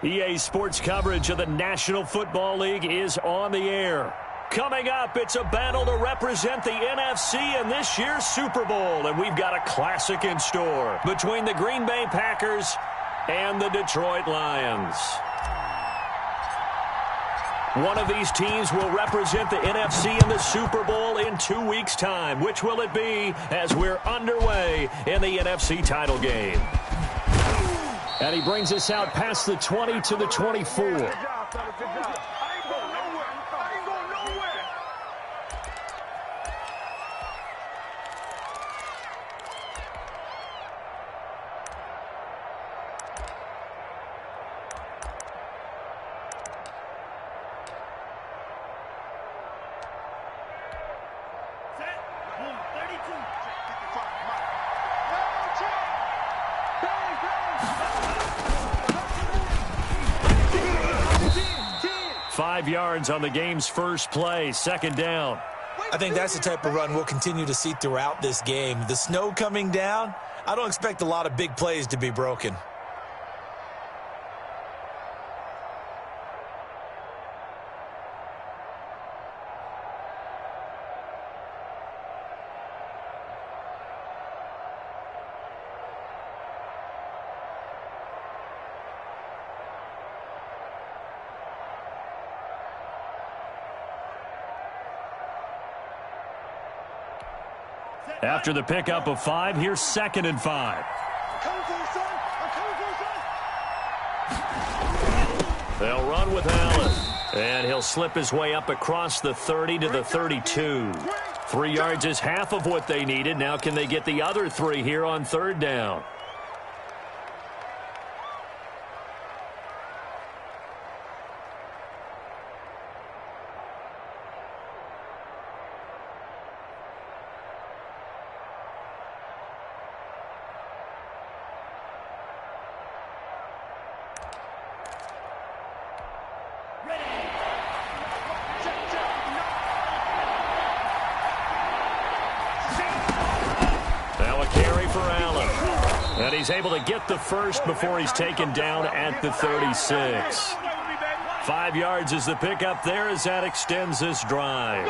EA Sports coverage of the National Football League is on the air. Coming up, it's a battle to represent the NFC in this year's Super Bowl, and we've got a classic in store between the Green Bay Packers and the Detroit Lions. One of these teams will represent the NFC in the Super Bowl in 2 weeks' time. Which will it be as we're underway in the NFC title game? And he brings us out past the 20 to the 24. 5 yards on the game's first play, second down. I think that's the type of run we'll continue to see throughout this game. The snow coming down, I don't expect a lot of big plays to be broken. After the pickup of 5, here's 2nd and 5. They'll run with Allen. And he'll slip his way up across the 30 to the 32. 3 yards is half of what they needed. Now can they get the other 3 here on 3rd down? And he's able to get the first before he's taken down at the 36. 5 yards is the pickup there as that extends this drive.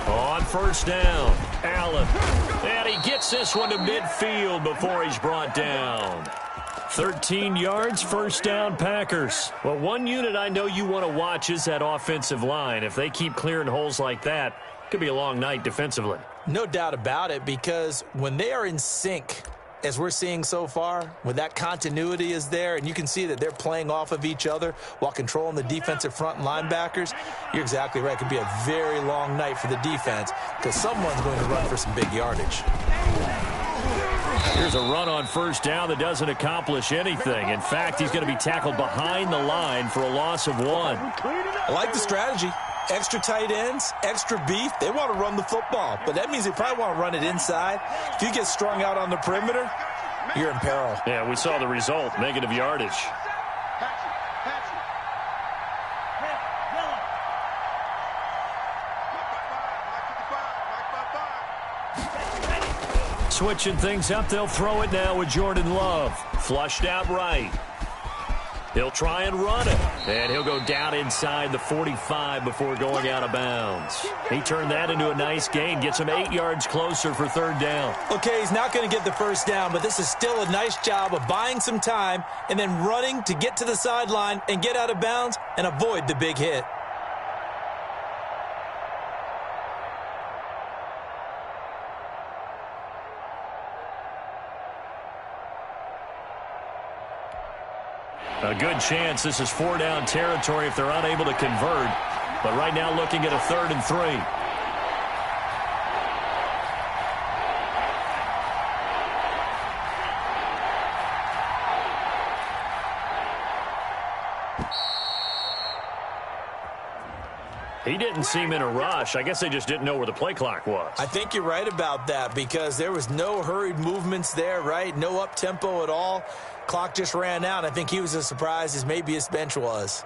On 1st down, Allen. And he gets this one to midfield before he's brought down. 13 yards, 1st down, Packers. Well, one unit I know you want to watch is that offensive line. If they keep clearing holes like that, could be a long night defensively. No doubt about it, because when they are in sync, as we're seeing so far, when that continuity is there and you can see that they're playing off of each other while controlling the defensive front and linebackers, you're exactly right. It could be a very long night for the defense because someone's going to run for some big yardage. Here's a run on 1st down that doesn't accomplish anything. In fact, he's going to be tackled behind the line for a loss of 1. I like the strategy. Extra tight ends, extra beef. They want to run the football, but that means they probably want to run it inside. If you get strung out on the perimeter, you're in peril. Yeah, we saw the result, negative yardage. Switching things up, they'll throw it now with Jordan Love. Flushed out right. He'll try and run it, and he'll go down inside the 45 before going out of bounds. He turned that into a nice gain, gets him 8 yards closer for 3rd down. Okay, he's not going to get the 1st down, but this is still a nice job of buying some time and then running to get to the sideline and get out of bounds and avoid the big hit. A good chance this is 4-down territory if they're unable to convert. But right now looking at a 3rd and 3. He didn't seem in a rush. I guess they just didn't know where the play clock was. I think you're right about that because there was no hurried movements there, right? No up-tempo at all. Clock just ran out. I think he was as surprised as maybe his bench was.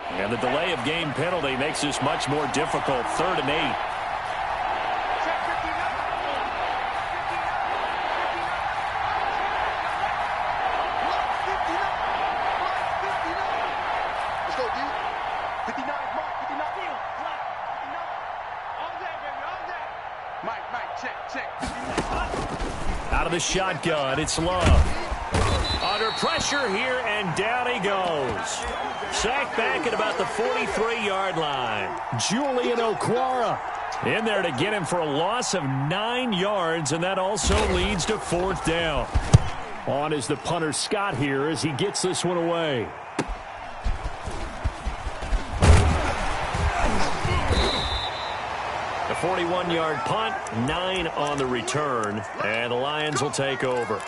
And the delay of game penalty makes this much more difficult. 3rd and 8. Out of the shotgun, it's Love. Under pressure here, and down he goes. Sacked back at about the 43-yard line. Julian Okwara in there to get him for a loss of 9 yards, and that also leads to 4th down. On is the punter Scott here as he gets this one away. A 41-yard punt, 9 on the return, and the Lions will take over.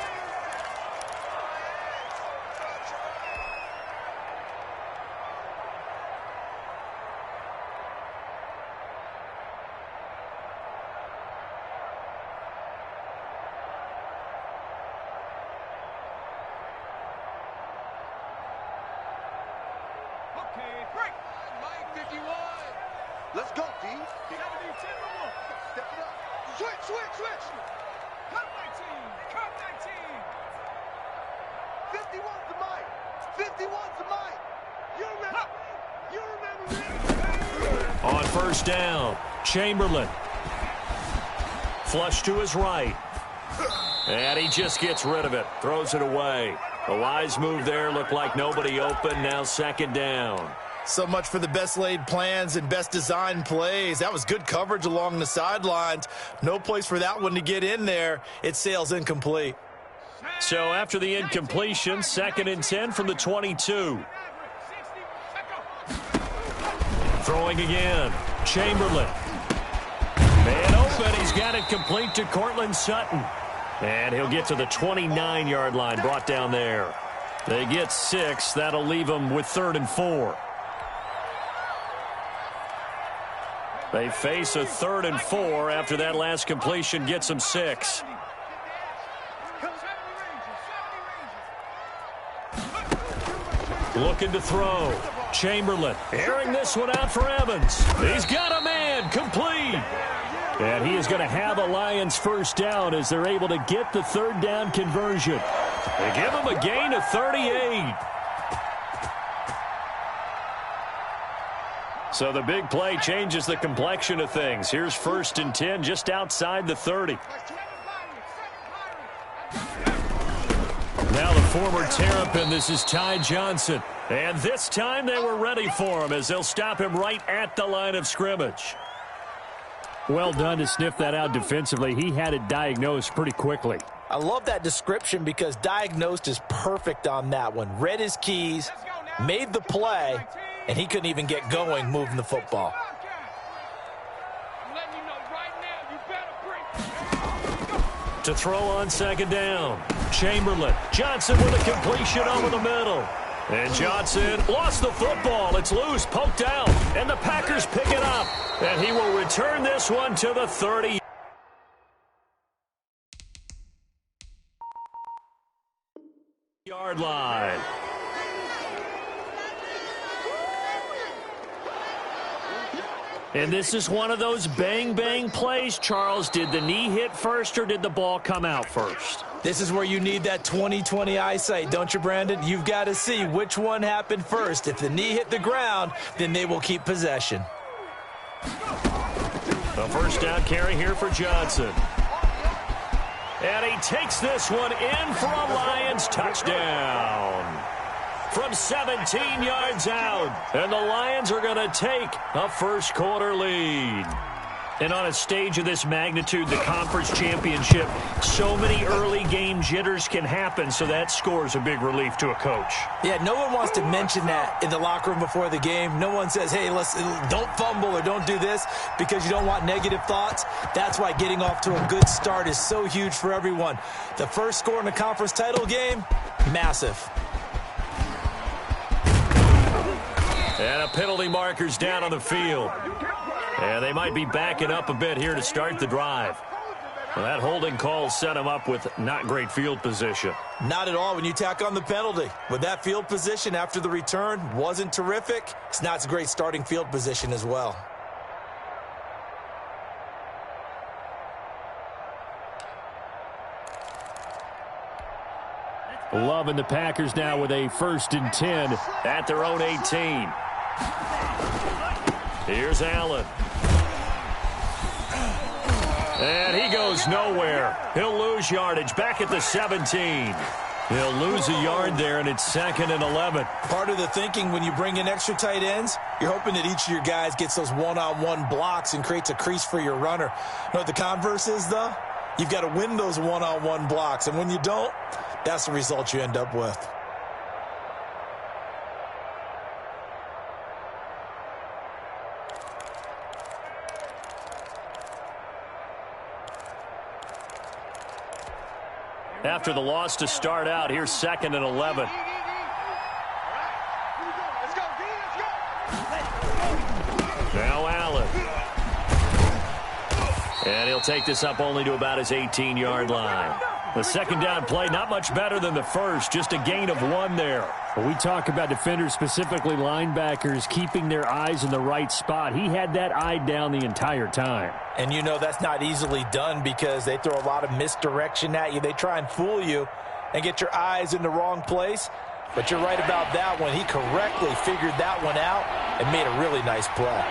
Let's go, D. You gotta be 10 more. Step it up. Switch. Cut 19. 51's the mic. 51's the mic. You remember me. On 1st down, Chamberlain. Flush to his right. And he just gets rid of it. Throws it away. A wise move there. Looked like nobody open. Now 2nd down. So much for the best laid plans and best designed plays. That was good coverage along the sidelines. No place for that one to get in there. It sails incomplete. So after the incompletion, 2nd and 10 from the 22. Throwing again. Chamberlain. Man open. He's got it complete to Cortland Sutton. And he'll get to the 29-yard line, brought down there. They get 6. That'll leave them with 3rd and 4. They face a 3rd and 4 after that last completion gets them 6. Looking to throw. Chamberlain airing this one out for Evans. He's got a man complete. And he is going to have a Lions 1st down as they're able to get the 3rd down conversion. They give him a gain of 38. So the big play changes the complexion of things. Here's 1st and 10 just outside the 30. Now the former Terrapin, this is Ty Johnson. And this time they were ready for him as they'll stop him right at the line of scrimmage. Well done to sniff that out defensively. He had it diagnosed pretty quickly. I love that description because diagnosed is perfect on that one. Read his keys, made the play, and he couldn't even get going moving the football. To throw on 2nd down. Chamberlain. Johnson with a completion over the middle. And Johnson lost the football. It's loose, poked out, and the Packers pick it up. And he will return this one to the 30-yard line. And this is one of those bang-bang plays, Charles. Did the knee hit first or did the ball come out first? This is where you need that 20/20 eyesight, don't you, Brandon? You've got to see which one happened first. If the knee hit the ground, then they will keep possession. The 1st down carry here for Johnson. And he takes this one in for a Lions touchdown. From 17 yards out. And the Lions are going to take a 1st quarter lead. And on a stage of this magnitude, the conference championship, so many early game jitters can happen, so that scores a big relief to a coach. Yeah, no one wants to mention that in the locker room before the game. No one says, hey, don't fumble or don't do this because you don't want negative thoughts. That's why getting off to a good start is so huge for everyone. The first score in the conference title game, massive. And a penalty marker's down on the field. And they might be backing up a bit here to start the drive. Well, that holding call set him up with not great field position. Not at all when you tack on the penalty. With that field position after the return wasn't terrific, it's not a great starting field position as well. Love and the Packers now with a 1st and 10 at their own 18. Here's Allen. And he goes nowhere. He'll lose yardage back at the 17. He'll lose a yard there, and it's 2nd and 11. Part of the thinking when you bring in extra tight ends, you're hoping that each of your guys gets those one-on-one blocks and creates a crease for your runner. You know what the converse is, though? You've got to win those one-on-one blocks, and when you don't, that's the result you end up with. After the loss to start out, here's 2nd and 11. Now Allen. And he'll take this up only to about his 18-yard line. The second down play, not much better than the first, just a gain of 1 there. When we talk about defenders, specifically linebackers, keeping their eyes in the right spot, he had that eye down the entire time. And you know that's not easily done because they throw a lot of misdirection at you. They try and fool you and get your eyes in the wrong place. But you're right about that one. He correctly figured that one out and made a really nice play.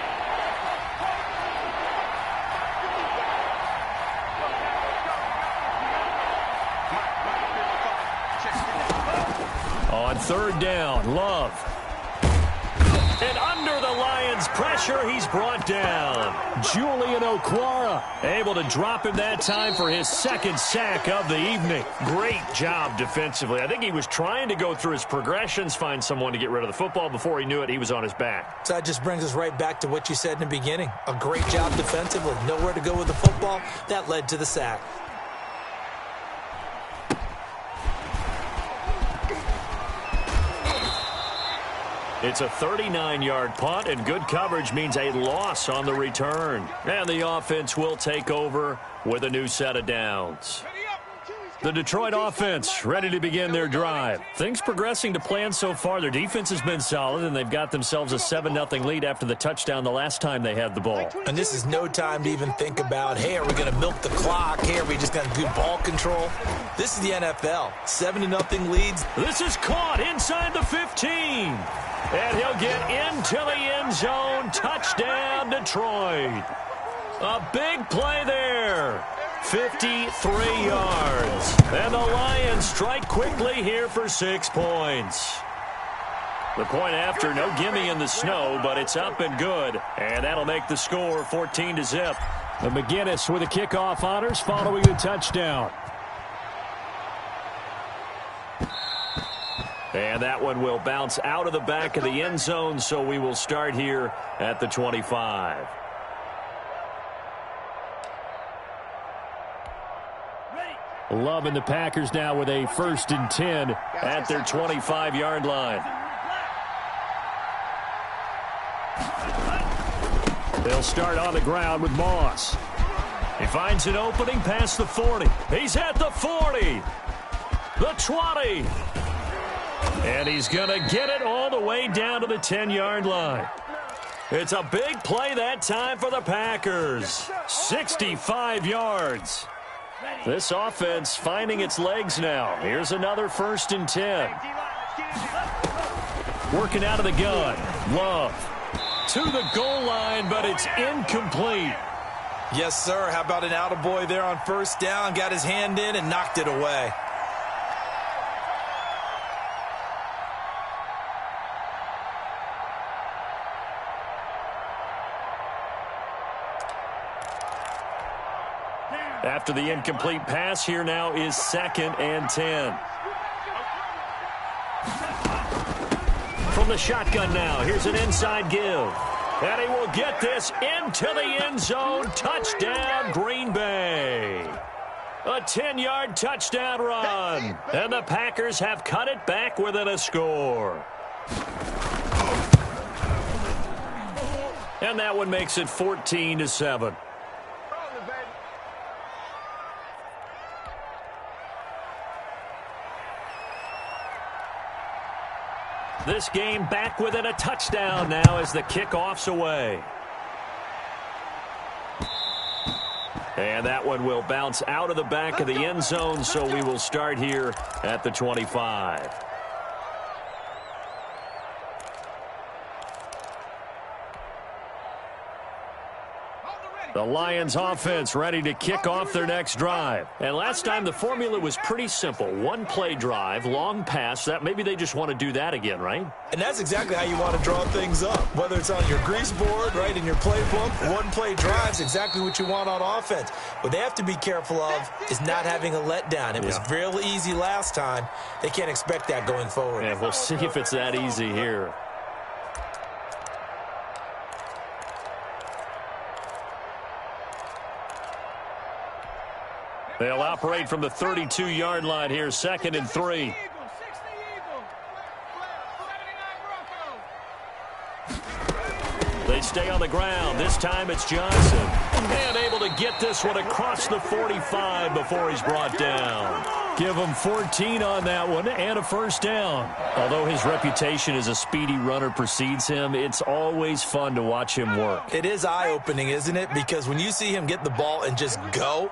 On 3rd down, Love. And under the Lions' pressure, he's brought down. Julian Okwara able to drop him that time for his 2nd sack of the evening. Great job defensively. I think he was trying to go through his progressions, find someone to get rid of the football. Before he knew it, he was on his back. So that just brings us right back to what you said in the beginning. A great job defensively. Nowhere to go with the football. That led to the sack. It's a 39-yard punt, and good coverage means a loss on the return. And the offense will take over with a new set of downs. The Detroit offense ready to begin their drive. Things progressing to plan so far. Their defense has been solid, and they've got themselves a 7-0 lead after the touchdown the last time they had the ball. And this is no time to even think about, hey, are we going to milk the clock? Hey, are we just going to do ball control? This is the NFL. 7-0 leads. This is caught inside the 15. And he'll get into the end zone. Touchdown, Detroit. A big play there. 53 yards. And the Lions strike quickly here for 6 points. The point after, no gimme in the snow, but it's up and good. And that'll make the score 14-0. And McGinnis with the kickoff honors following the touchdown. And that one will bounce out of the back of the end zone, so we will start here at the 25. Love and the Packers now with a 1st and 10 at their 25-yard line. They'll start on the ground with Moss. He finds an opening past the 40. He's at the 40. The 20. And he's going to get it all the way down to the 10-yard line. It's a big play that time for the Packers. 65 yards. This offense finding its legs now. Here's another 1st and 10. Working out of the gun. Love to the goal line, but it's incomplete. Yes, sir. How about an attaboy there on 1st down? Got his hand in and knocked it away. After the incomplete pass, here now is 2nd and 10. From the shotgun now, here's an inside give. And he will get this into the end zone. Touchdown, Green Bay. A 10-yard touchdown run. And the Packers have cut it back within a score. And that one makes it 14-7. This game back within a touchdown now as the kickoff's away. And that one will bounce out of the back of the end zone, so we will start here at the 25. The Lions offense ready to kick off their next drive. And last time the formula was pretty simple. One play drive, long pass. That maybe they just want to do that again, right? And that's exactly how you want to draw things up. Whether it's on your grease board, right, in your playbook, one play drive is exactly what you want on offense. What they have to be careful of is not having a letdown. It was real easy last time. They can't expect that going forward. And we'll see if it's that easy here. They'll operate from the 32-yard line here, 2nd and 3. They stay on the ground. This time it's Johnson. And able to get this one across the 45 before he's brought down. Give him 14 on that one and a first down. Although his reputation as a speedy runner precedes him, it's always fun to watch him work. It is eye-opening, isn't it? Because when you see him get the ball and just go,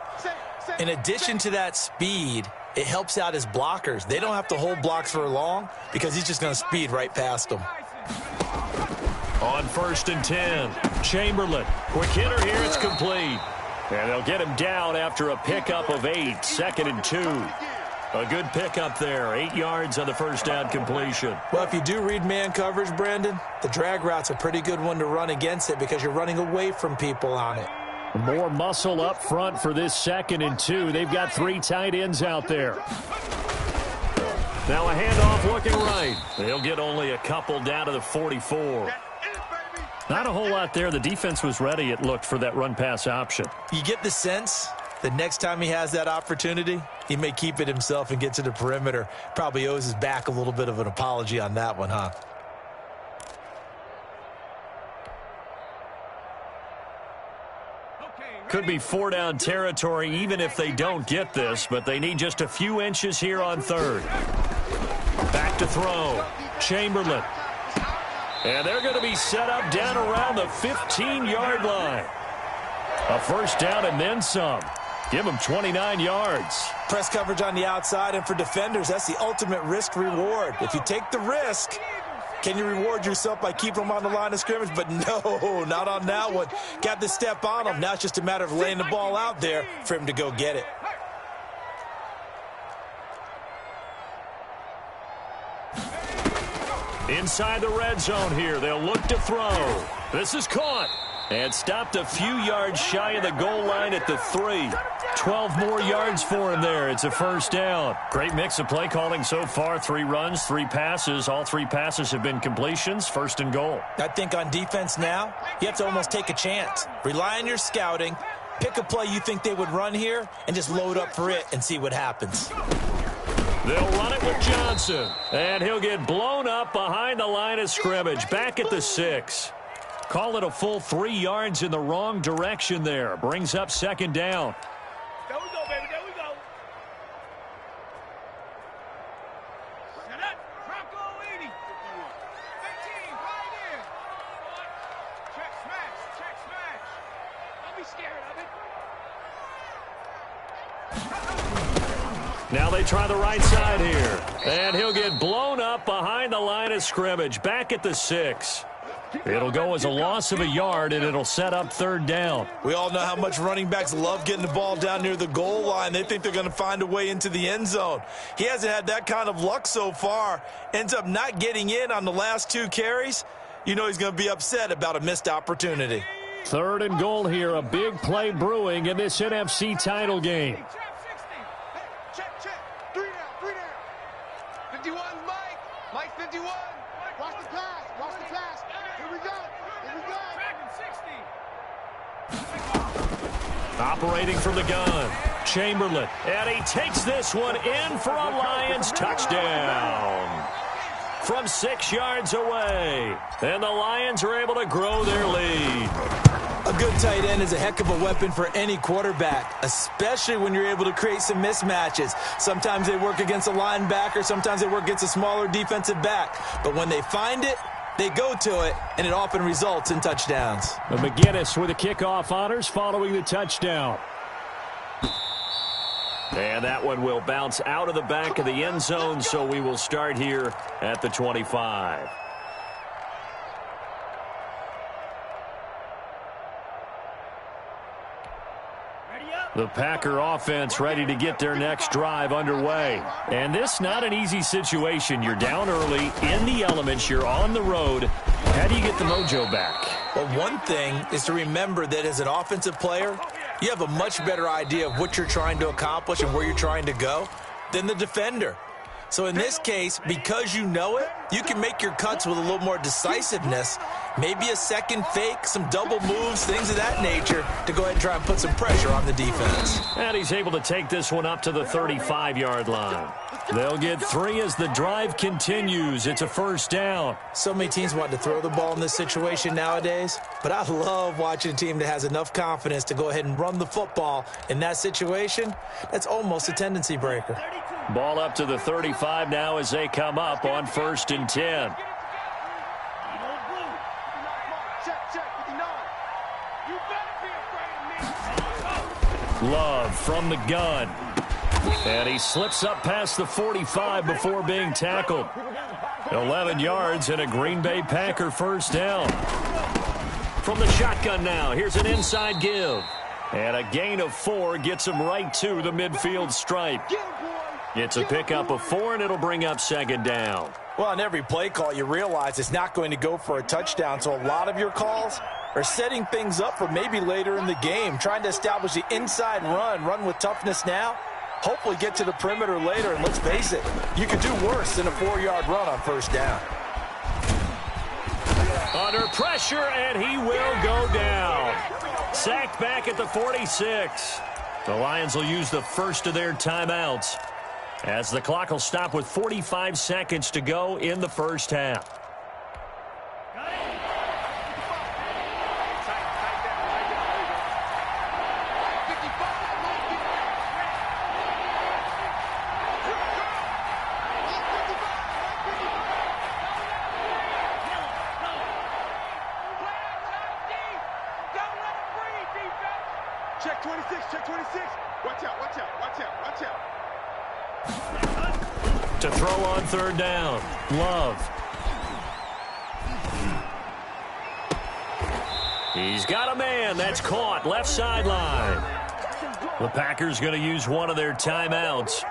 in addition to that speed, it helps out his blockers. They don't have to hold blocks for long because he's just going to speed right past them. On 1st and 10, Chamberlain. Quick hitter here, it's complete. And they'll get him down after a pickup of 8, 2nd and 2. A good pickup there, 8 yards on the first down completion. Well, if you do read man coverage, Brandon, the drag route's a pretty good one to run against it because you're running away from people on it. More muscle up front for this 2nd and 2. They've got 3 tight ends out there. Now a handoff looking right. They'll get only a couple down to the 44. Not a whole lot there. The defense was ready, it looked, for that run-pass option. You get the sense that next time he has that opportunity, he may keep it himself and get to the perimeter. Probably owes his back a little bit of an apology on that one, huh? Could be 4-down territory even if they don't get this, but they need just a few inches here on 3rd. Back to throw. Chamberlain. And they're going to be set up down around the 15-yard line. A first down and then some. Give them 29 yards. Press coverage on the outside, and for defenders, that's the ultimate risk-reward. If you take the risk, can you reward yourself by keeping them on the line of scrimmage? But no, not on that one. Got to step on them. Now it's just a matter of laying the ball out there for him to go get it. Inside the red zone here. They'll look to throw. This is caught. And stopped a few yards shy of the goal line at the 3. 12 more yards for him there. It's a first down. Great mix of play calling so far. 3 runs, 3 passes. All 3 passes have been completions. 1st and goal. I think on defense now, you have to almost take a chance. Rely on your scouting. Pick a play you think they would run here and just load up for it and see what happens. They'll run it with Johnson. And he'll get blown up behind the line of scrimmage. Back at the 6. Call it a full 3 yards in the wrong direction there. Brings up 2nd down. There we go, baby. There we go. Set up. Bronco 80. 15. Right there. Check smash. Check smash. Don't be scared of it. Now they try the right side here. And he'll get blown up behind the line of scrimmage. Back at the 6. It'll go as a loss of a yard, and it'll set up 3rd down. We all know how much running backs love getting the ball down near the goal line. They think they're going to find a way into the end zone. He hasn't had that kind of luck so far. Ends up not getting in on the last 2 carries. You know he's going to be upset about a missed opportunity. 3rd and goal here. A big play brewing in this NFC title game. Check. 3 down. 51, Mike. Mike 51. Watch the pass. Here we go. Operating from the gun, Chamberlain. And he takes this one in for a Lions touchdown. From 6 yards away. And the Lions are able to grow their lead. A good tight end is a heck of a weapon for any quarterback, especially when you're able to create some mismatches. Sometimes they work against a linebacker. Sometimes they work against a smaller defensive back. But when they find it, they go to it, and it often results in touchdowns. And McGinnis with the kickoff honors following the touchdown. And that one will bounce out of the back of the end zone, so we will start here at the 25. The Packer offense ready to get their next drive underway. And this not an easy situation. You're down early, in the elements, you're on the road. How do you get the mojo back? Well, one thing is to remember that as an offensive player, you have a much better idea of what you're trying to accomplish and where you're trying to go than the defender. So in this case, because you know it, you can make your cuts with a little more decisiveness, maybe a second fake, some double moves, things of that nature, to go ahead and try and put some pressure on the defense. And he's able to take this one up to the 35-yard line. They'll get 3 as the drive continues. It's a first down. So many teams want to throw the ball in this situation nowadays, but I love watching a team that has enough confidence to go ahead and run the football in that situation. That's almost a tendency breaker. Ball up to the 35 now as they come up on 1st and 10. Love from the gun. And he slips up past the 45 before being tackled. 11 yards and a Green Bay Packer first down. From the shotgun now, here's an inside give. And a gain of 4 gets him right to the midfield stripe. It's a pickup of 4, and it'll bring up 2nd down. Well, on every play call, you realize it's not going to go for a touchdown, so a lot of your calls are setting things up for maybe later in the game, trying to establish the inside run with toughness now, hopefully get to the perimeter later, and let's face it, you could do worse than a 4-yard run on first down. Under pressure, and he will go down. Sacked back at the 46. The Lions will use the first of their timeouts, as the clock will stop with 45 seconds to go in the first half. Check 26, check 26. Watch out, watch out, watch out, watch out. To throw on 3rd down, Love. He's got a man. That's caught. Left sideline. The Packers going to use one of their timeouts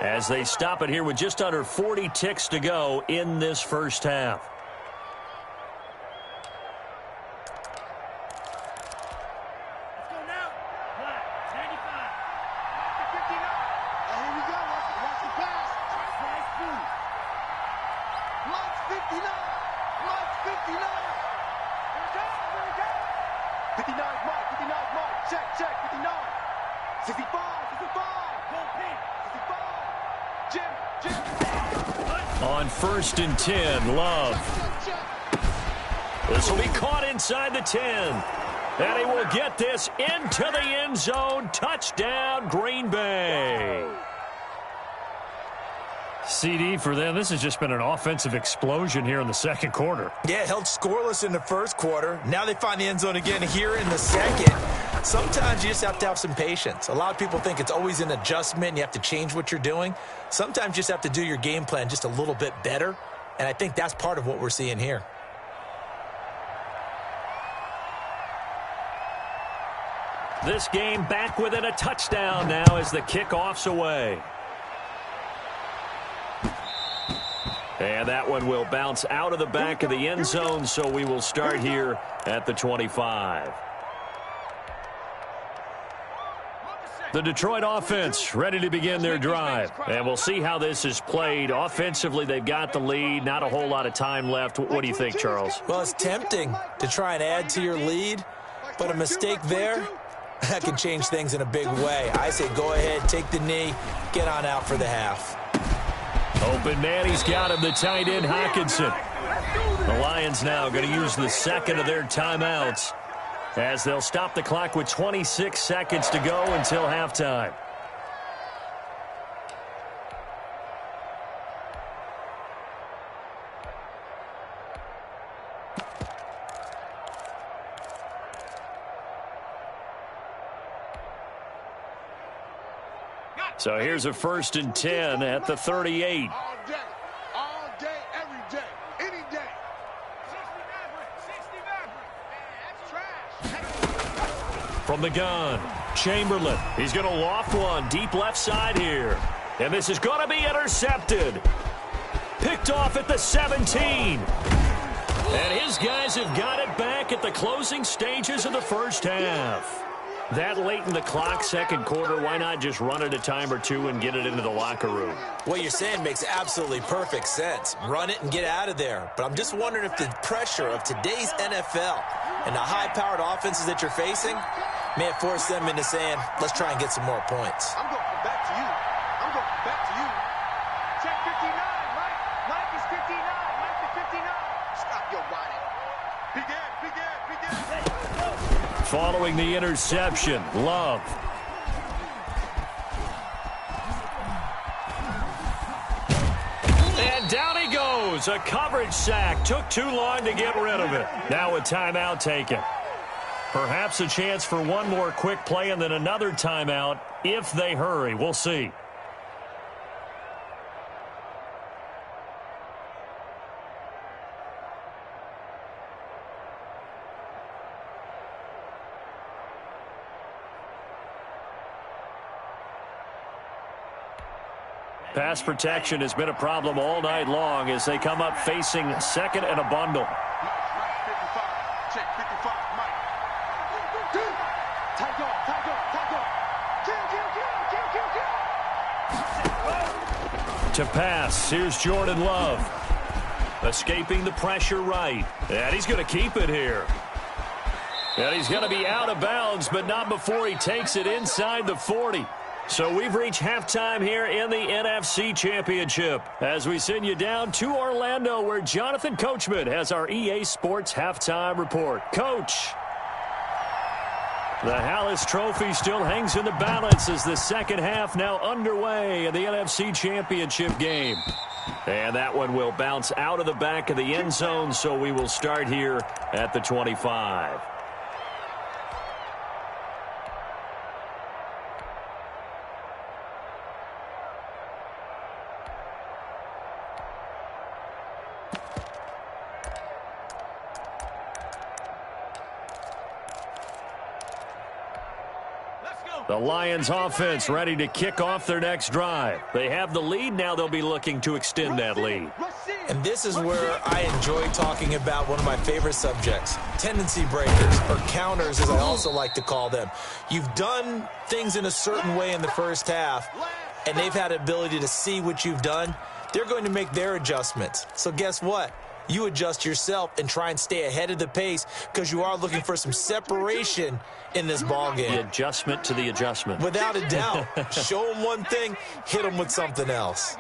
as they stop it here with just under 40 ticks to go in this first half. On 1st and 10, Love. This will be caught inside the 10. And he will get this into the end zone. Touchdown, Green Bay. CD for them. This has just been an offensive explosion here in the second quarter. Yeah, held scoreless in the first quarter. Now they find the end zone again here in the second. Sometimes you just have to have some patience. A lot of people think it's always an adjustment. You have to change what you're doing. Sometimes you just have to do your game plan just a little bit better. And I think that's part of what we're seeing here. This game back within a touchdown now as the kickoff's away. And that one will bounce out of the back of the end zone, so we will start here at the 25. The Detroit offense ready to begin their drive. And we'll see how this is played. Offensively, they've got the lead. Not a whole lot of time left. What do you think, Charles? Well, it's tempting to try and add to your lead, but a mistake there, that can change things in a big way. I say go ahead, take the knee, get on out for the half. Open man, he's got him, the tight end, Hockenson. The Lions now going to use the second of their timeouts as they'll stop the clock with 26 seconds to go until halftime. So here's a 1st and 10 at the 38. All day, every day, any day. 60 Maverick. That's trash. From the gun, Chamberlain, he's going to loft one deep left side here. And this is going to be intercepted. Picked off at the 17. And his guys have got it back at the closing stages of the first half. That late in the clock, second quarter, why not just run it a time or two and get it into the locker room? What you're saying makes absolutely perfect sense. Run it and get out of there. But I'm just wondering if the pressure of today's NFL and the high-powered offenses that you're facing may have forced them into saying, let's try and get some more points. I'm going back to you. I'm going back to you. Check 59, Mike. Mike is 59. Mike is 59. Stop your whining. Begin. Following the interception, Love. And down he goes. A coverage sack. Took too long to get rid of it. Now a timeout taken. Perhaps a chance for one more quick play and then another timeout if they hurry. We'll see. Pass protection has been a problem all night long as they come up facing second and a bundle. Check 55, Mike. Tight go. To pass, here's Jordan Love. Escaping the pressure right. And he's going to keep it here. And he's going to be out of bounds, but not before he takes it inside the 40. So we've reached halftime here in the NFC Championship as we send you down to Orlando where Jonathan Coachman has our EA Sports Halftime Report. Coach, the Hallis Trophy still hangs in the balance as the second half now underway in the NFC Championship game. And that one will bounce out of the back of the end zone, so we will start here at the 25. The Lions offense ready to kick off their next drive. They have the lead. Now they'll be looking to extend that lead. And this is where I enjoy talking about one of my favorite subjects, tendency breakers, or counters as I also like to call them. You've done things in a certain way in the first half, and they've had the ability to see what you've done. They're going to make their adjustments. So guess what? You adjust yourself and try and stay ahead of the pace because you are looking for some separation in this ballgame. The adjustment to the adjustment. Without a doubt. Show them one thing, hit them with something else.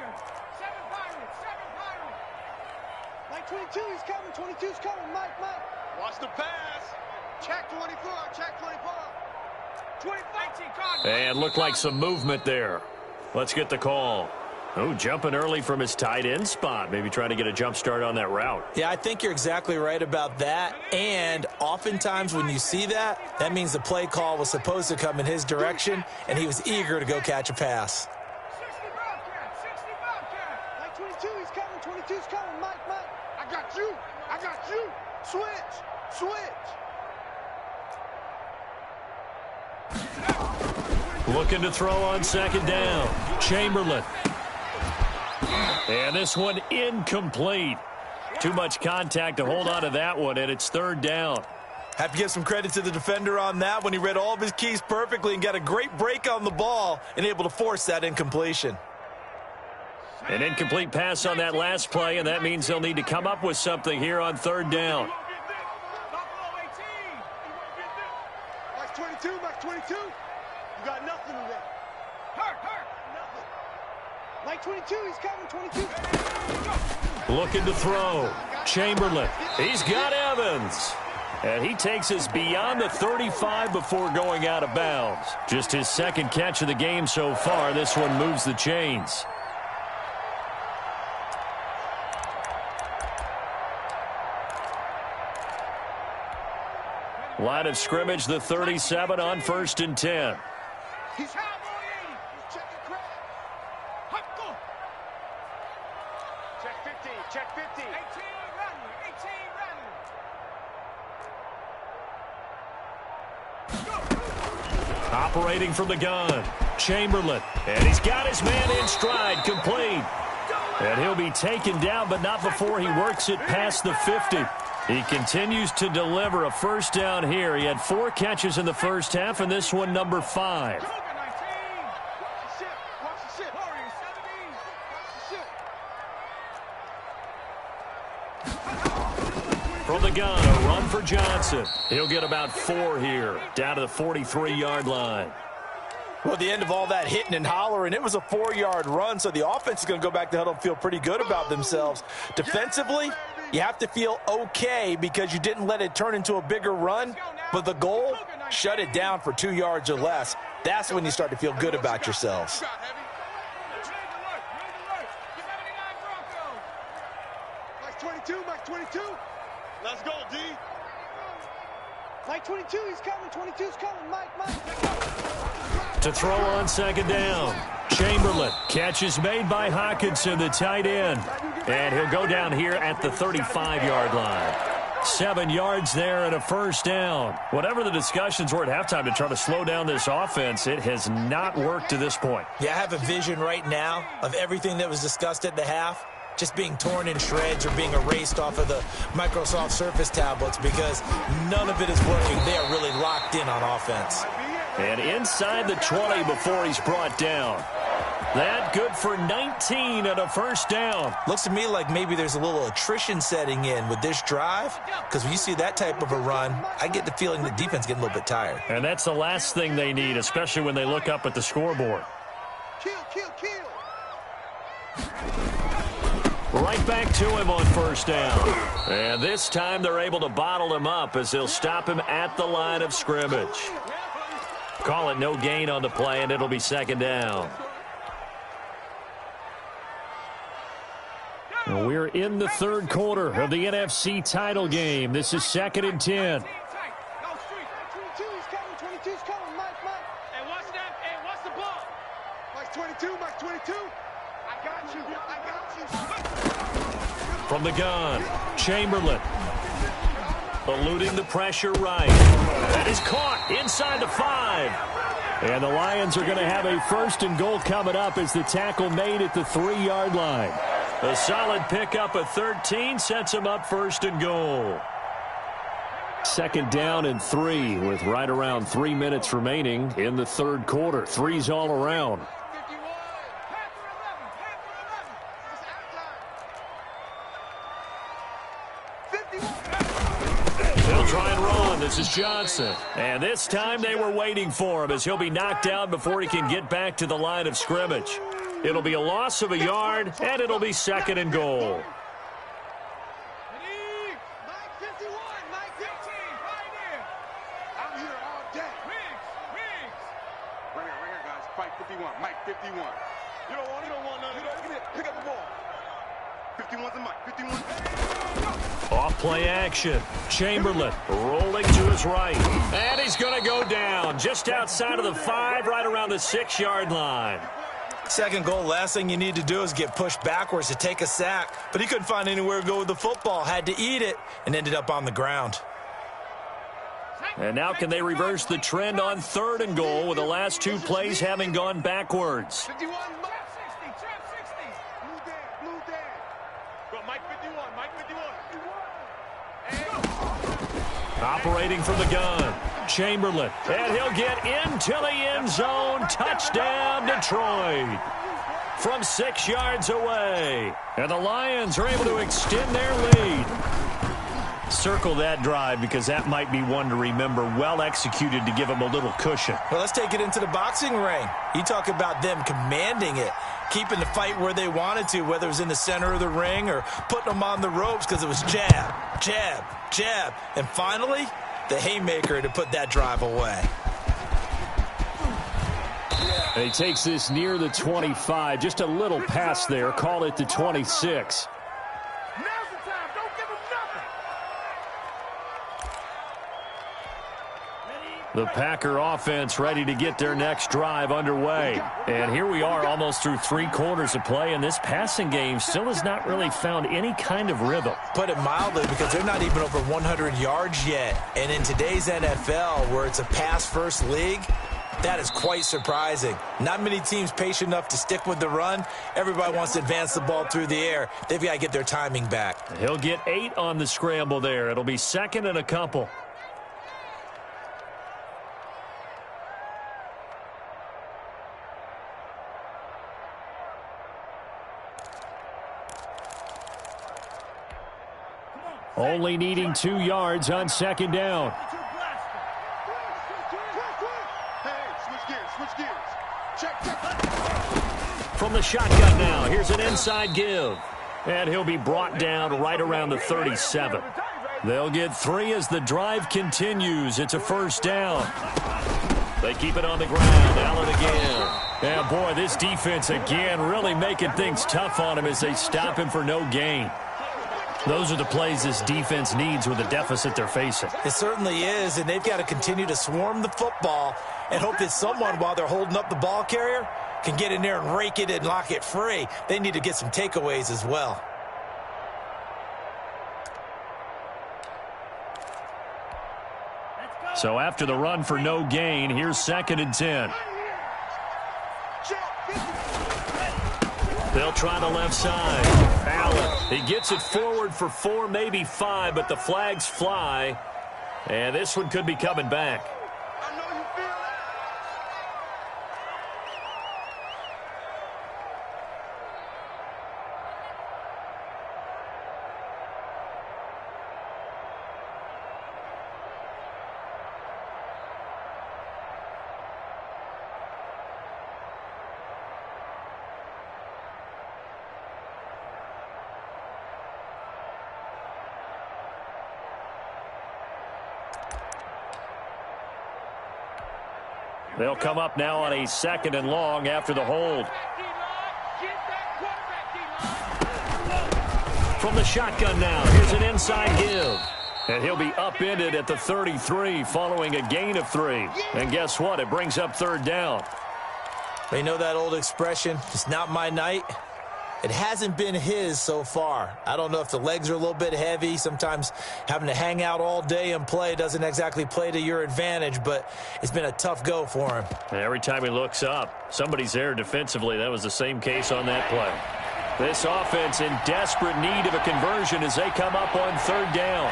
Mike 22, he's coming. 22's coming. Mike. Watch the pass. Check 24. Check 24. 25. And looked like some movement there. Let's get the call. Oh, jumping early from his tight end spot. Maybe trying to get a jump start on that route. Yeah, I think you're exactly right about that. And oftentimes when you see that, that means the play call was supposed to come in his direction, and he was eager to go catch a pass. 60 Bobcat. Mike 22, he's coming. 22's coming. Mike. I got you. Switch. Looking to throw on second down. Chamberlain. And this one incomplete. Too much contact to hold on to that one, and it's third down. Have to give some credit to the defender on that when he read all of his keys perfectly and got a great break on the ball and able to force that incompletion. An incomplete pass on that last play, and that means they'll need to come up with something here on third down. Max 22. You got nothing in there. Hurt. Nothing. Mike 22, he's coming. 22. Looking to throw. Chamberlain. He's got Evans. And he takes us beyond the 35 before going out of bounds. Just his second catch of the game so far. This one moves the chains. Line of scrimmage, the 37 on 1st and 10. He's checking crap. Check 50. 18 running. Operating from the gun, Chamberlain. And he's got his man in stride, complete. And he'll be taken down, but not before he works it past the 50. He continues to deliver a first down here. He had 4 catches in the first half, and this one number 5. From the gun, a run for Johnson. He'll get about 4 here, down to the 43-yard line. Well, the end of all that hitting and hollering, it was a 4-yard run, so the offense is going to go back to huddle and feel pretty good about themselves. Defensively, you have to feel okay because you didn't let it turn into a bigger run, but the goal, shut it down for 2 yards or less. That's when you start to feel good about yourselves. Mike 22, Mike 22. Let's go, D. Mike 22, he's coming. 22's coming. Mike. To throw on second down, Chamberlain. Catch is made by Hawkinson, the tight end. And he'll go down here at the 35-yard line. 7 yards there and a first down. Whatever the discussions were at halftime to try to slow down this offense, it has not worked to this point. Yeah, I have a vision right now of everything that was discussed at the half just being torn in shreds or being erased off of the Microsoft Surface tablets because none of it is working. They are really locked in on offense. And inside the 20 before he's brought down. That good for 19 and a first down. Looks to me like maybe there's a little attrition setting in with this drive because when you see that type of a run, I get the feeling the defense getting a little bit tired. And that's the last thing they need, especially when they look up at the scoreboard. Kill. Right back to him on first down. And this time they're able to bottle him up as they'll stop him at the line of scrimmage. Call it no gain on the play, and it'll be second down. We're in the third quarter of the NFC title game. This is 2nd and 10. 22's coming. Mike. Hey, watch that. Hey, watch the ball. Mike 22. I got you. From the gun, Chamberlain. Eluding the pressure right. That is caught inside the 5. And the Lions are going to have a first and goal coming up as the tackle made at the 3-yard line. A solid pickup of 13 sets him up first and goal. 2nd down and 3 with right around 3 minutes remaining in the third quarter. 3's all around. They'll try and run. This is Johnson. And this time they were waiting for him as he'll be knocked down before he can get back to the line of scrimmage. It'll be a loss of a yard, and it'll be 2nd and goal. Mike 51, Mike 15, right here. I'm here all day. Wings. Right here, guys. Fight 51, Mike 51. You don't want none of it. Pick up the ball. 51's a Mike, 51. Off play action. Chamberlain rolling to his right. And he's going to go down just outside of the 5, right around the 6-yard line. Second goal, last thing you need to do is get pushed backwards to take a sack. But he couldn't find anywhere to go with the football. Had to eat it and ended up on the ground. And now can they reverse the trend on 3rd and goal with the last 2 plays having gone backwards? 51, Mike 60, trap 60. Blue Dan. Go, Mike 51, Mike 51. Operating from the gun, Chamberlain. And he'll get into the end zone. Touchdown, Detroit. From 6 yards away. And the Lions are able to extend their lead. Circle that drive because that might be one to remember. Well executed to give them a little cushion. Well, let's take it into the boxing ring. You talk about them commanding it, keeping the fight where they wanted to, whether it was in the center of the ring or putting them on the ropes because it was jab, jab, jab. And finally, the haymaker to put that drive away. And he takes this near the 25. Just a little pass there. Call it the 26. The Packer offense ready to get their next drive underway. And here we are almost through 3 quarters of play, and this passing game still has not really found any kind of rhythm. Put it mildly, because they're not even over 100 yards yet. And in today's NFL, where it's a pass-first league, That is quite surprising. Not many teams patient enough to stick with the run. Everybody wants to advance the ball through the air. They've got to get their timing back. He'll get 8 on the scramble there. It'll be 2nd and a couple. Only needing 2 yards on 2nd down. From the shotgun now, here's an inside give. And he'll be brought down right around the 37. They'll get 3 as the drive continues. It's a 1st down. They keep it on the ground. Allen again. And boy, this defense again really making things tough on him as they stop him for no gain. Those are the plays this defense needs with the deficit they're facing. It certainly is, and they've got to continue to swarm the football and hope that someone, while they're holding up the ball carrier, can get in there and rake it and lock it free. They need to get some takeaways as well. So after the run for no gain, here's 2nd and 10. They'll try the left side. Allen, he gets it forward for 4, maybe 5, but the flags fly. And this one could be coming back. They'll come up now on a 2nd and long after the hold. From the shotgun now, here's an inside give. And he'll be upended at the 33 following a gain of 3. And guess what? It brings up 3rd down. They know that old expression, it's not my night. It hasn't been his so far. I don't know if the legs are a little bit heavy. Sometimes having to hang out all day and play doesn't exactly play to your advantage, but it's been a tough go for him. Every time he looks up, somebody's there defensively. That was the same case on that play. This offense in desperate need of a conversion as they come up on 3rd down.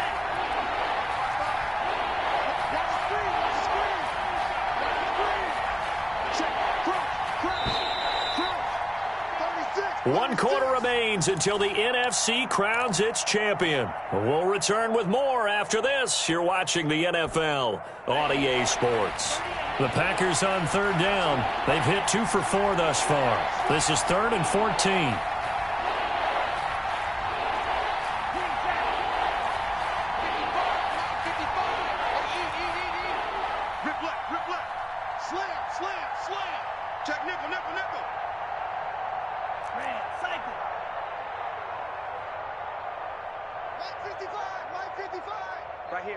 One quarter remains until the NFC crowns its champion. We'll return with more after this. You're watching the NFL on EA Sports. The Packers on 3rd down. They've hit 2 for 4 thus far. This is 3rd and 14.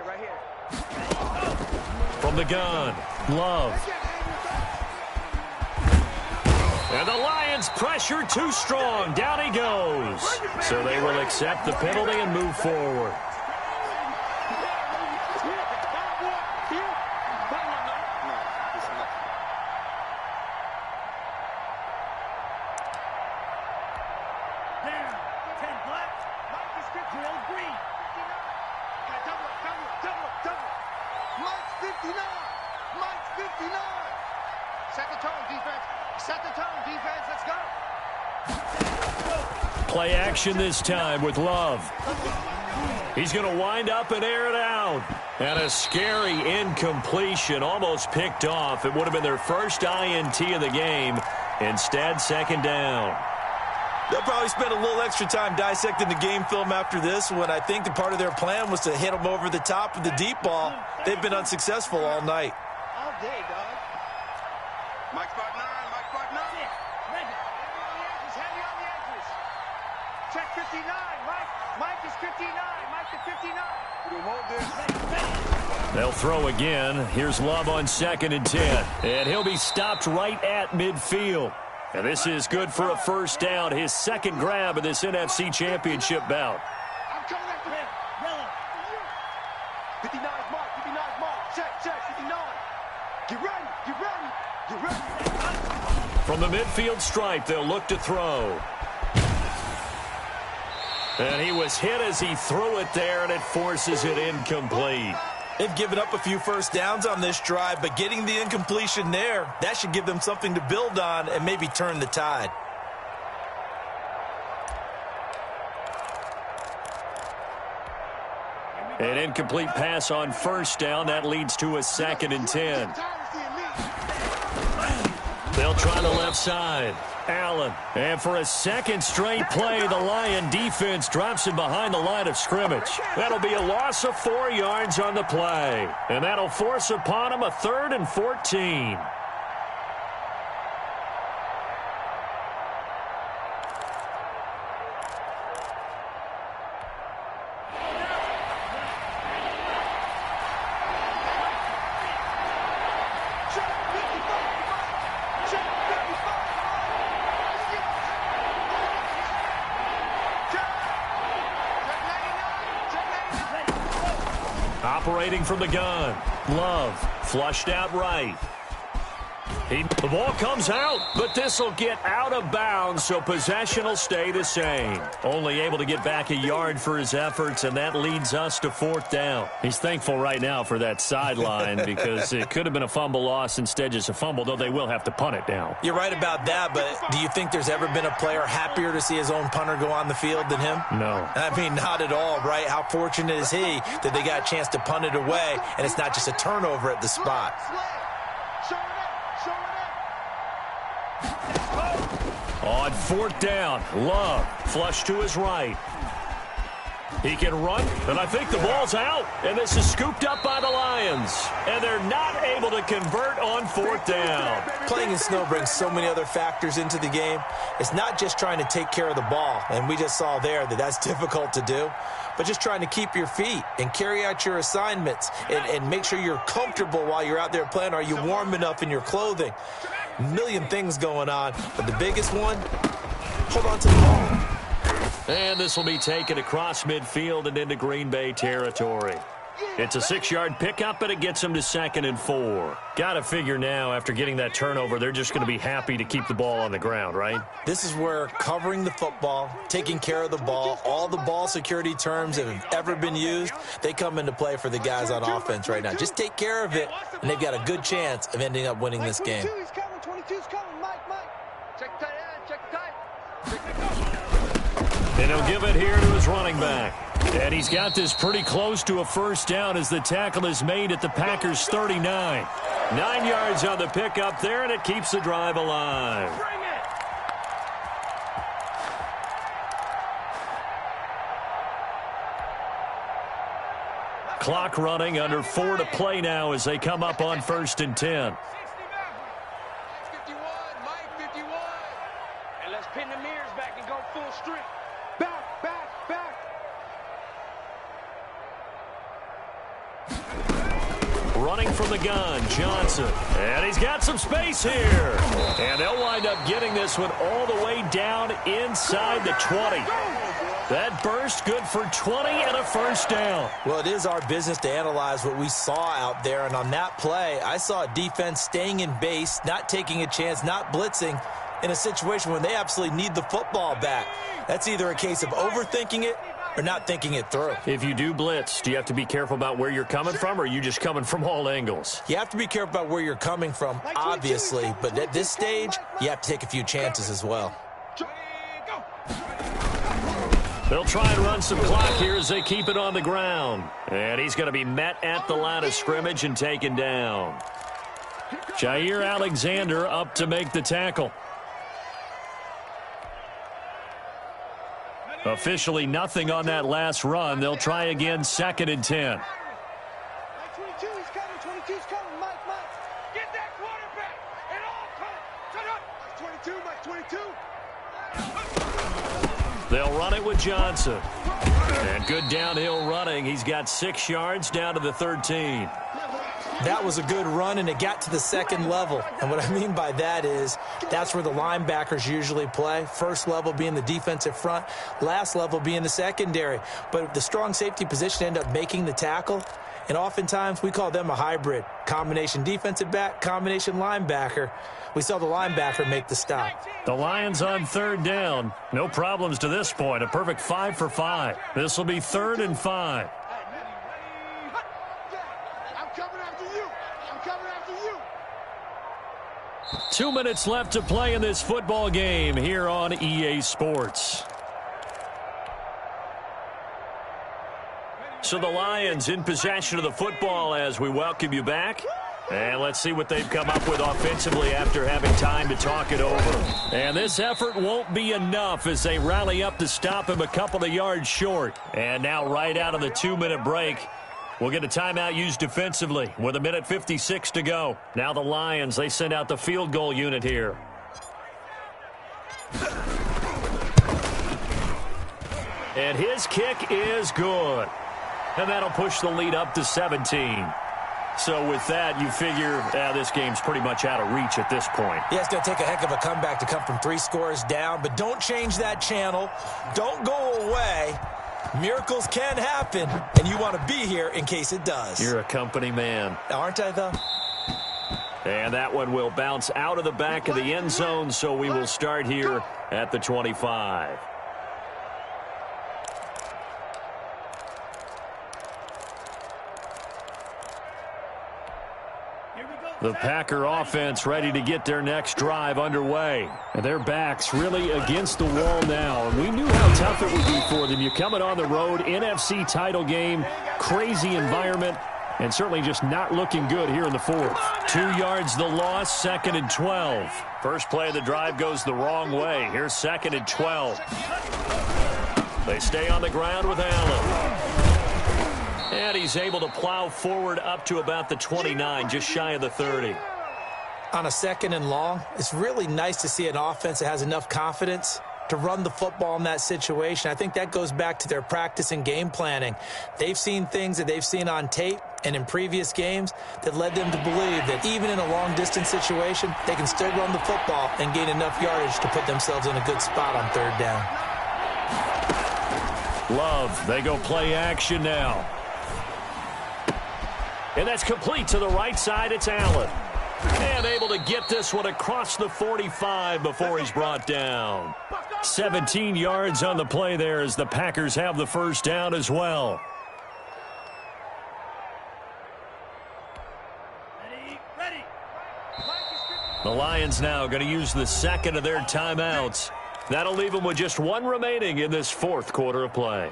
Right here. From the gun, Love. And the Lions pressure too strong. Down he goes. So they will accept the penalty and move forward. Play action this time with Love. He's going to wind up and air it out. And a scary incompletion, almost picked off. It would have been their first INT of the game. Instead, 2nd down. They'll probably spend a little extra time dissecting the game film after this when I think the part of their plan was to hit them over the top of the deep ball. They've been unsuccessful all night. All day, dog. Mike spot 9. Heavy on the edges. Check 59. Mike is 59. Mike to 59. We won't this. They'll throw again. Here's Love on 2nd and 10. And he'll be stopped right at midfield. And this is good for a 1st down. His 2nd grab of this NFC Championship bout. I'm coming after him. 59 mark. Check. 59. Get ready. From the midfield stripe, they'll look to throw. And he was hit as he threw it there, and it forces it incomplete. They've given up a few first downs on this drive, but getting the incompletion there, that should give them something to build on and maybe turn the tide. An incomplete pass on first down. That leads to a 2nd and 10. They'll try the left side. Allen. And for a second straight play, the Lion defense drops him behind the line of scrimmage. That'll be a loss of 4 yards on the play. And that'll force upon him a 3rd and 14. Operating from the gun. Love flushed out right. The ball comes out, but this will get out of bounds, so possession will stay the same. Only able to get back a yard for his efforts, and that leads us to 4th down. He's thankful right now for that sideline because it could have been a fumble loss, instead just a fumble, though they will have to punt it down. You're right about that, but do you think there's ever been a player happier to see his own punter go on the field than him? No. I mean, not at all, right? How fortunate is he that they got a chance to punt it away, and it's not just a turnover at the spot. On 4th down, Love flush to his right. He can run, and I think the ball's out. And this is scooped up by the Lions. And they're not able to convert on 4th down. Playing in snow brings so many other factors into the game. It's not just trying to take care of the ball, and we just saw there that that's difficult to do, but just trying to keep your feet and carry out your assignments and make sure you're comfortable while you're out there playing. Are you warm enough in your clothing? A million things going on, but the biggest one, hold on to the ball. And this will be taken across midfield and into Green Bay territory. It's a 6-yard pickup, but it gets them to 2nd and 4. Got to figure now, after getting that turnover, they're just going to be happy to keep the ball on the ground, right? This is where covering the football, taking care of the ball, all the ball security terms that have ever been used, they come into play for the guys on offense right now. Just take care of it, and they've got a good chance of ending up winning this game. 22's coming, Mike. Check tight end, check tight. And he'll give it here to his running back. And he's got this pretty close to a first down as the tackle is made at the Packers' 39. 9 yards on the pickup there, and it keeps the drive alive. Clock running, under 4 to play now as they come up on 1st and 10. Pin the mirrors back and go full street. Back. Running from the gun, Johnson. And he's got some space here. And they'll wind up getting this one all the way down inside the 20. That burst good for 20 and a first down. Well, it is our business to analyze what we saw out there. And on that play, I saw a defense staying in base, not taking a chance, not blitzing, in a situation when they absolutely need the football back. That's either a case of overthinking it or not thinking it through. If you do blitz, do you have to be careful about where you're coming from, or are you just coming from all angles? You have to be careful about where you're coming from, obviously, but at this stage, you have to take a few chances as well. They'll try and run some clock here as they keep it on the ground. And he's going to be met at the line of scrimmage and taken down. Jair Alexander up to make the tackle. Officially nothing on that last run. They'll try again, 2nd and 10. 22's coming, Mike. Get that quarterback and all come. Shut up. Mike 22. They'll run it with Johnson. And good downhill running. He's got 6 yards down to the 13. That was a good run, and it got to the 2nd level. And what I mean by that is that's where the linebackers usually play. First level being the defensive front, last level being the secondary. But the strong safety position ended up making the tackle, And oftentimes, we call them a hybrid. Combination defensive back, combination linebacker. We saw the linebacker make the stop. The Lions on third down. No problems to this point. A perfect 5 for 5. This will be 3rd and 5. I'm coming after you. I'm coming after you. 2 minutes left to play in this football game here on EA Sports. So the Lions in possession of the football as we welcome you back. And let's see what they've come up with offensively after having time to talk it over. And this effort won't be enough as they rally up to stop him a couple of yards short. And now right out of the 2-minute break, we'll get a timeout used defensively with 1:56 to go. Now the Lions, they send out the field goal unit here. And his kick is good. And that'll push the lead up to 17. So with that, you figure this game's pretty much out of reach at this point. Yeah, it's going to take a heck of a comeback to come from 3 scores down, but don't change that channel. Don't go away. Miracles can happen, and you want to be here in case it does. You're a company man. Aren't I, though? And that one will bounce out of the back of the end zone, so we will start here at the 25. The Packer offense ready to get their next drive underway. And their backs really against the wall now. And we knew how tough it would be for them. You're coming on the road, NFC title game, crazy environment, and certainly just not looking good here in the 4th. 2 yards the loss, 2nd and 12. First play of the drive goes the wrong way. Here's 2nd and 12. They stay on the ground with Allen. And he's able to plow forward up to about the 29, just shy of the 30. On a 2nd and long, it's really nice to see an offense that has enough confidence to run the football in that situation. I think that goes back to their practice and game planning. They've seen things that they've seen on tape and in previous games that led them to believe that even in a long-distance situation, they can still run the football and gain enough yardage to put themselves in a good spot on 3rd down. Love, they go play action now. And that's complete to the right side. It's Allen. And able to get this one across the 45 before he's brought down. 17 yards on the play there as the Packers have the first down as well. The Lions now going to use the 2nd of their timeouts. That'll leave them with just 1 remaining in this 4th quarter of play.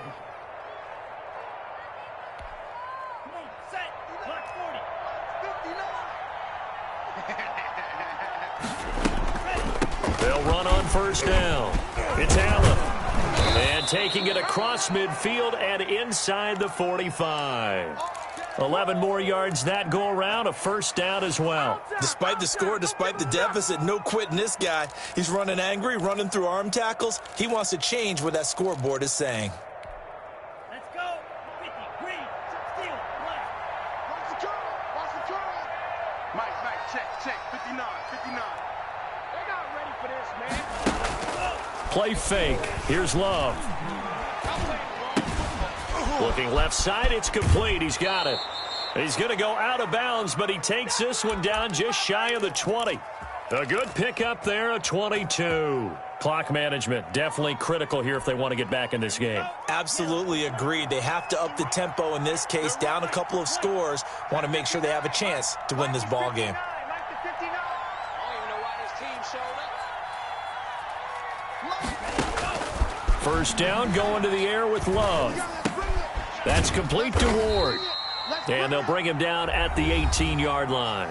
They'll run on first down. It's Allen. And taking it across midfield and inside the 45. 11 more yards that go around, a first down as well. Despite the score, despite the deficit, no quitting this guy. He's running angry, running through arm tackles. He wants to change what that scoreboard is saying. Let's go. 50, green, steal, black. Watch the curl. Watch the curl. Mike, check. 59. They're not ready for this, man. Play fake. Here's Love. Looking left side, it's complete. He's got it. He's going to go out of bounds, but he takes this one down just shy of the 20. A good pickup there, a 22. Clock management, definitely critical here if they want to get back in this game. Absolutely agreed. They have to up the tempo in this case, down a couple of scores. Want to make sure they have a chance to win this ball game. First down, going to the air with Love. That's complete to Ward. And they'll bring him down at the 18-yard line.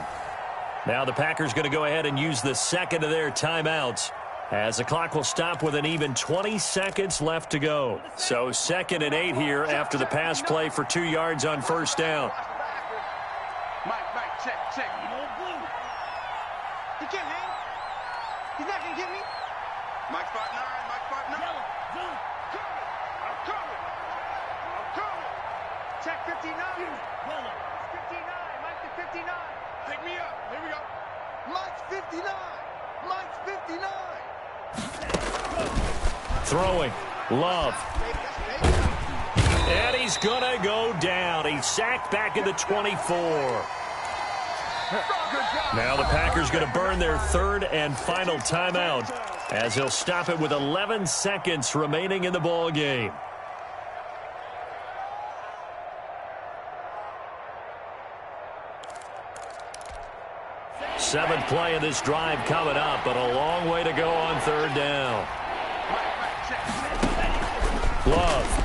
Now the Packers going to go ahead and use the 2nd of their timeouts as the clock will stop with an even 20 seconds left to go. So 2nd and 8 here after the pass play for 2 yards on first down. Mike, check. He can't hang. He's not going to get me. Mike, spot 9. Yellow, zoom. I'm coming. Check 59. Yellow. 59. Mike to 59. Pick me up. Here we go. Mike's 59. Throwing. Love. And he's going to go down. He's sacked back at the 24. Now the Packers going to burn their third and final timeout as he'll stop it with 11 seconds remaining in the ball game. Seventh play of this drive coming up, but a long way to go on third down. Love.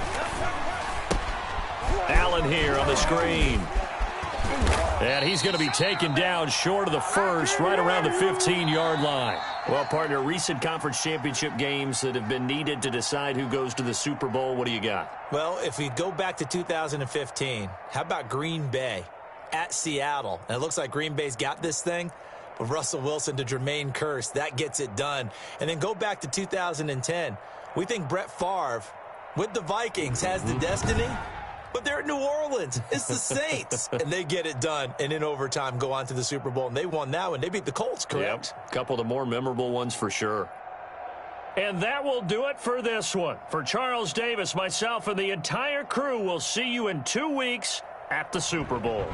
Allen here on the screen. And he's going to be taken down short of the first, right around the 15-yard line. Well, partner, recent conference championship games that have been needed to decide who goes to the Super Bowl, what do you got? Well, if we go back to 2015, how about Green Bay at Seattle? And it looks like Green Bay's got this thing. With Russell Wilson to Jermaine Kearse, that gets it done. And then go back to 2010. We think Brett Favre, with the Vikings, has the destiny. But they're at New Orleans. It's the Saints. And they get it done. And in overtime, go on to the Super Bowl. And they won that one. They beat the Colts, correct? Yep. A couple of the more memorable ones for sure. And that will do it for this one. For Charles Davis, myself, and the entire crew, we'll see you in 2 weeks at the Super Bowl.